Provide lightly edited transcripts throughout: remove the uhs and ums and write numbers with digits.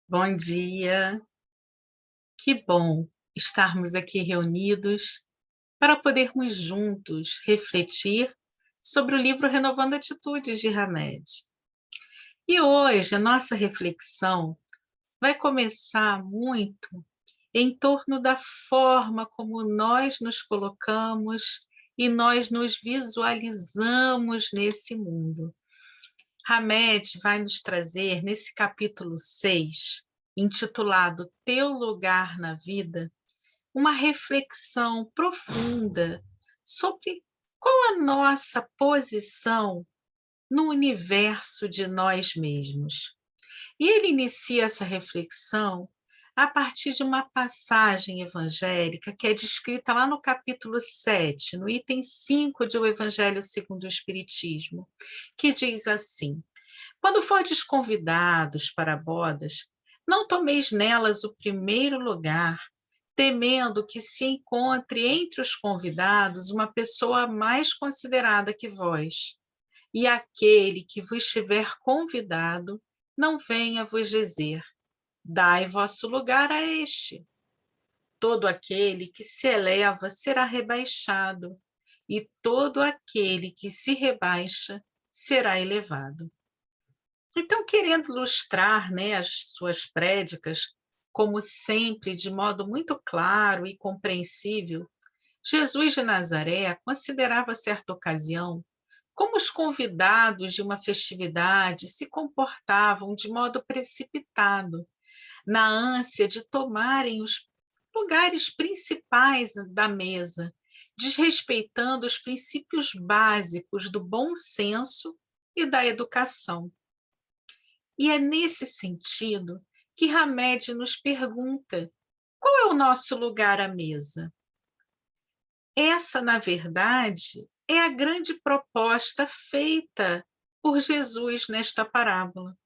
Bom dia, que bom estarmos aqui reunidos para podermos juntos refletir sobre o livro Renovando Atitudes de Hamed. E hoje a nossa reflexão vai começar muito em torno da forma como nós nos colocamos e nós nos visualizamos nesse mundo. Hamed vai nos trazer, nesse capítulo 6, intitulado Teu Lugar na Vida, uma reflexão profunda sobre qual a nossa posição no universo de nós mesmos. E ele inicia essa reflexão a partir de uma passagem evangélica que é descrita lá no capítulo 7, no item 5 de O Evangelho segundo o Espiritismo, que diz assim: quando fordes convidados para bodas, não tomeis nelas o primeiro lugar, temendo que se encontre entre os convidados uma pessoa mais considerada que vós, e aquele que vos tiver convidado não venha vos dizer: dai vosso lugar a este. Todo aquele que se eleva será rebaixado, e todo aquele que se rebaixa será elevado. Então, querendo ilustrar, as suas prédicas, como sempre, de modo muito claro e compreensível, Jesus de Nazaré considerava certa ocasião como os convidados de uma festividade se comportavam de modo precipitado, na ânsia de tomarem os lugares principais da mesa, desrespeitando os princípios básicos do bom senso e da educação. E é nesse sentido que Hamed nos pergunta: qual é o nosso lugar à mesa? Essa, na verdade, é a grande proposta feita por Jesus nesta parábola.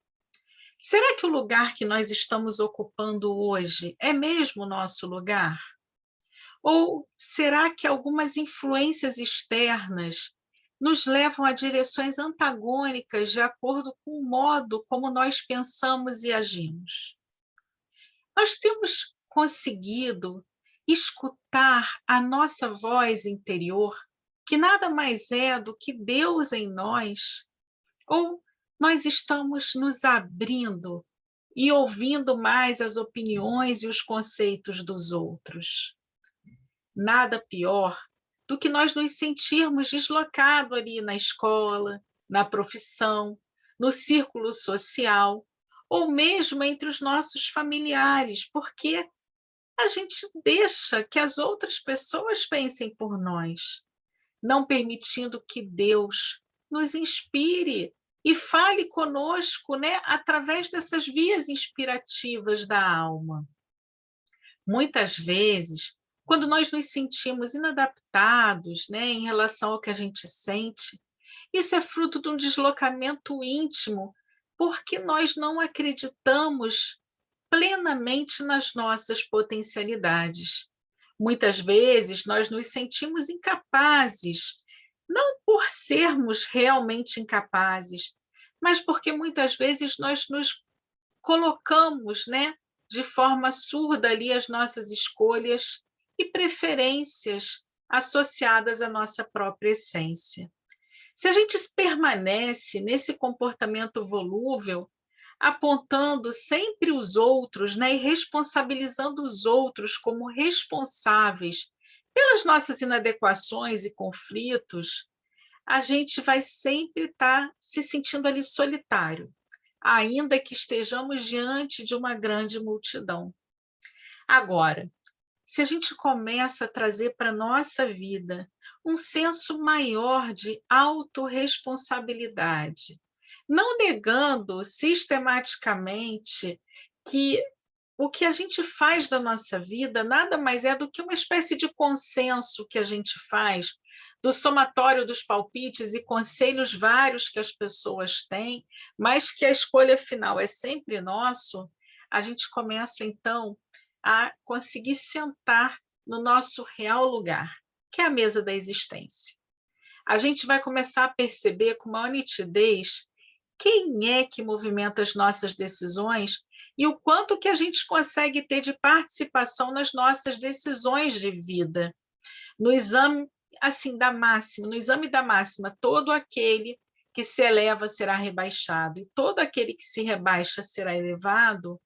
Será que o lugar que nós estamos ocupando hoje é mesmo o nosso lugar? Ou será que algumas influências externas nos levam a direções antagônicas de acordo com o modo como nós pensamos e agimos? Nós temos conseguido escutar a nossa voz interior, que nada mais é do que Deus em nós? Ou nós estamos nos abrindo e ouvindo mais as opiniões e os conceitos dos outros? Nada pior do que nós nos sentirmos deslocados ali na escola, na profissão, no círculo social, ou mesmo entre os nossos familiares, porque a gente deixa que as outras pessoas pensem por nós, não permitindo que Deus nos inspire e fale conosco, através dessas vias inspirativas da alma. Muitas vezes, quando nós nos sentimos inadaptados, em relação ao que a gente sente, isso é fruto de um deslocamento íntimo, porque nós não acreditamos plenamente nas nossas potencialidades. Muitas vezes nós nos sentimos incapazes, não por sermos realmente incapazes, mas porque muitas vezes nós nos colocamos, de forma surda ali as nossas escolhas e preferências associadas à nossa própria essência. Se a gente permanece nesse comportamento volúvel, apontando sempre os outros, e responsabilizando os outros como responsáveis pelas nossas inadequações e conflitos, a gente vai sempre estar se sentindo ali solitário, ainda que estejamos diante de uma grande multidão. Agora, se a gente começa a trazer para a nossa vida um senso maior de autorresponsabilidade, não negando sistematicamente que o que a gente faz da nossa vida nada mais é do que uma espécie de consenso que a gente faz do somatório dos palpites e conselhos vários que as pessoas têm, mas que a escolha final é sempre nosso, a gente começa, então, a conseguir sentar no nosso real lugar, que é a mesa da existência. A gente vai começar a perceber com maior nitidez quem é que movimenta as nossas decisões e o quanto que a gente consegue ter de participação nas nossas decisões de vida. No exame, assim, da máxima, no exame da máxima, todo aquele que se eleva será rebaixado e todo aquele que se rebaixa será elevado.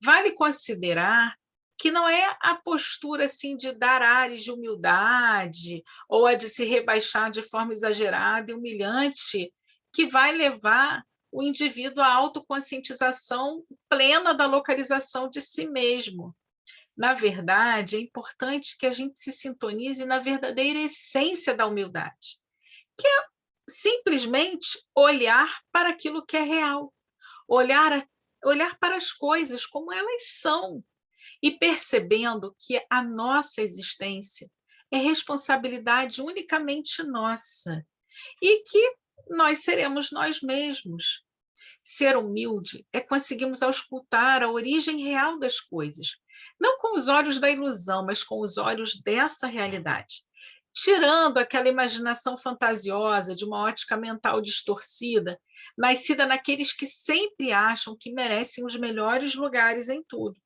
Vale considerar que não é a postura assim de dar ares de humildade ou a de se rebaixar de forma exagerada e humilhante que vai levar o indivíduo à autoconscientização plena da localização de si mesmo. Na verdade, é importante que a gente se sintonize na verdadeira essência da humildade, que é simplesmente olhar para aquilo que é real, olhar, olhar para as coisas como elas são, e percebendo que a nossa existência é responsabilidade unicamente nossa e que nós seremos nós mesmos. Ser humilde é conseguirmos auscultar a origem real das coisas, não com os olhos da ilusão, mas com os olhos dessa realidade, tirando aquela imaginação fantasiosa de uma ótica mental distorcida, nascida naqueles que sempre acham que merecem os melhores lugares em tudo.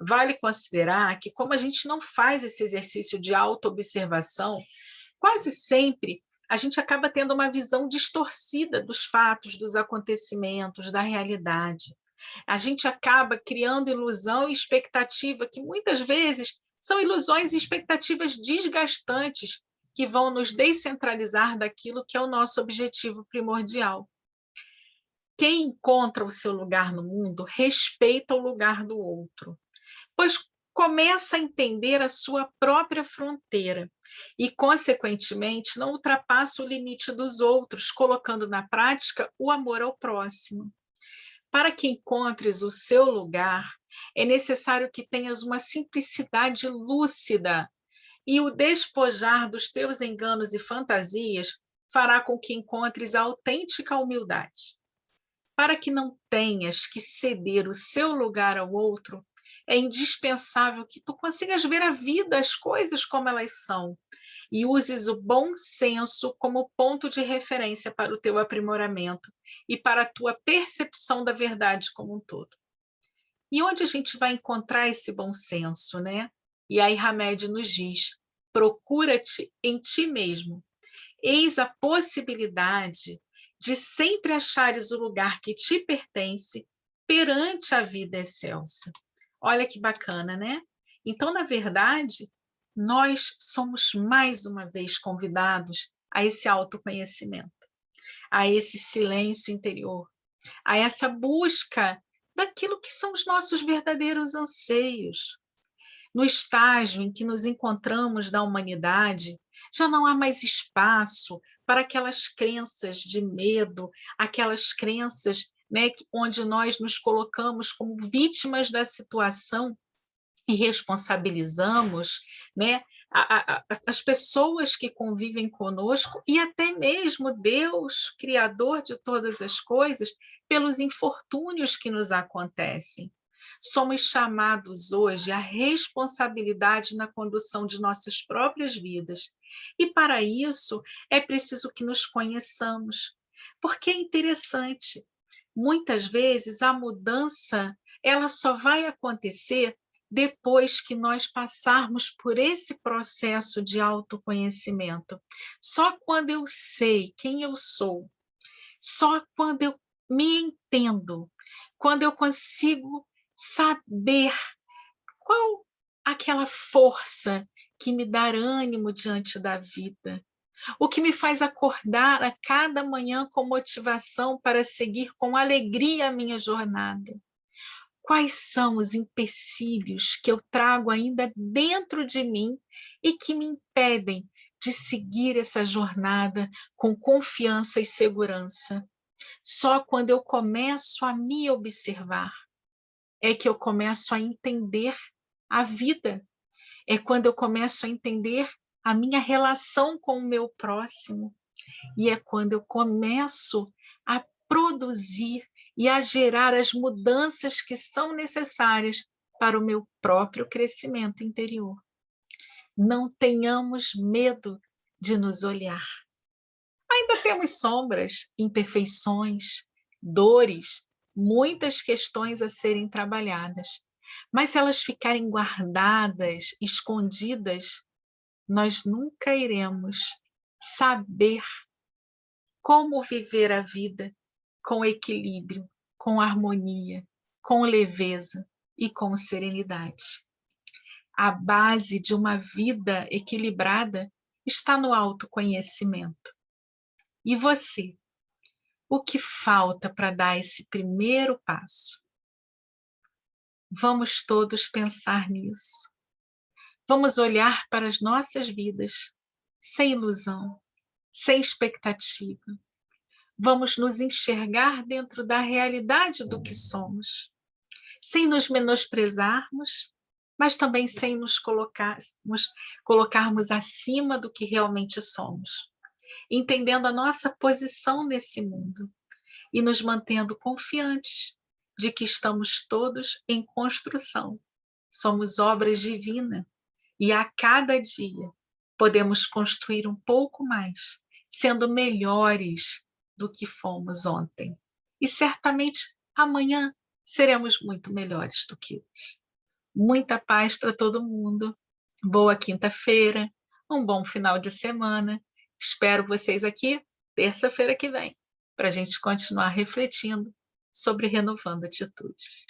Vale considerar que, como a gente não faz esse exercício de autoobservação, quase sempre a gente acaba tendo uma visão distorcida dos fatos, dos acontecimentos, da realidade. A gente acaba criando ilusão e expectativa, que muitas vezes são ilusões e expectativas desgastantes, que vão nos descentralizar daquilo que é o nosso objetivo primordial. Quem encontra o seu lugar no mundo respeita o lugar do outro, pois começa a entender a sua própria fronteira e, consequentemente, não ultrapassa o limite dos outros, colocando na prática o amor ao próximo. Para que encontres o seu lugar, é necessário que tenhas uma simplicidade lúcida, e o despojar dos teus enganos e fantasias fará com que encontres a autêntica humildade. Para que não tenhas que ceder o seu lugar ao outro, é indispensável que tu consigas ver a vida, as coisas como elas são, e uses o bom senso como ponto de referência para o teu aprimoramento e para a tua percepção da verdade como um todo. E onde a gente vai encontrar esse bom senso, né? E aí Hamed nos diz: procura-te em ti mesmo. Eis a possibilidade de sempre achares o lugar que te pertence perante a vida excelsa. Olha que bacana, né? Então, na verdade, nós somos mais uma vez convidados a esse autoconhecimento, a esse silêncio interior, a essa busca daquilo que são os nossos verdadeiros anseios. No estágio em que nos encontramos da humanidade, já não há mais espaço para aquelas crenças de medo, aquelas crenças, né, onde nós nos colocamos como vítimas da situação e responsabilizamos, né, as pessoas que convivem conosco e até mesmo Deus, Criador de todas as coisas, pelos infortúnios que nos acontecem. Somos chamados hoje à responsabilidade na condução de nossas próprias vidas. E para isso é preciso que nos conheçamos. Porque é interessante, muitas vezes a mudança ela só vai acontecer depois que nós passarmos por esse processo de autoconhecimento. Só quando eu sei quem eu sou, só quando eu me entendo, quando eu consigo saber qual aquela força que me dá ânimo diante da vida, o que me faz acordar a cada manhã com motivação para seguir com alegria a minha jornada. Quais são os empecilhos que eu trago ainda dentro de mim e que me impedem de seguir essa jornada com confiança e segurança? Só quando eu começo a me observar é que eu começo a entender a vida, é quando eu começo a entender a minha relação com o meu próximo, e é quando eu começo a produzir e a gerar as mudanças que são necessárias para o meu próprio crescimento interior. Não tenhamos medo de nos olhar. Ainda temos sombras, imperfeições, dores, muitas questões a serem trabalhadas. Mas se elas ficarem guardadas, escondidas, nós nunca iremos saber como viver a vida com equilíbrio, com harmonia, com leveza e com serenidade. A base de uma vida equilibrada está no autoconhecimento. E você? O que falta para dar esse primeiro passo? Vamos todos pensar nisso. Vamos olhar para as nossas vidas sem ilusão, sem expectativa. Vamos nos enxergar dentro da realidade do que somos, sem nos menosprezarmos, mas também sem nos colocarmos acima do que realmente somos, entendendo a nossa posição nesse mundo e nos mantendo confiantes de que estamos todos em construção. Somos obras divinas e a cada dia podemos construir um pouco mais, sendo melhores do que fomos ontem. E certamente amanhã seremos muito melhores do que hoje. Muita paz para todo mundo. Boa quinta-feira, um bom final de semana. Espero vocês aqui terça-feira que vem, para a gente continuar refletindo sobre renovando atitudes.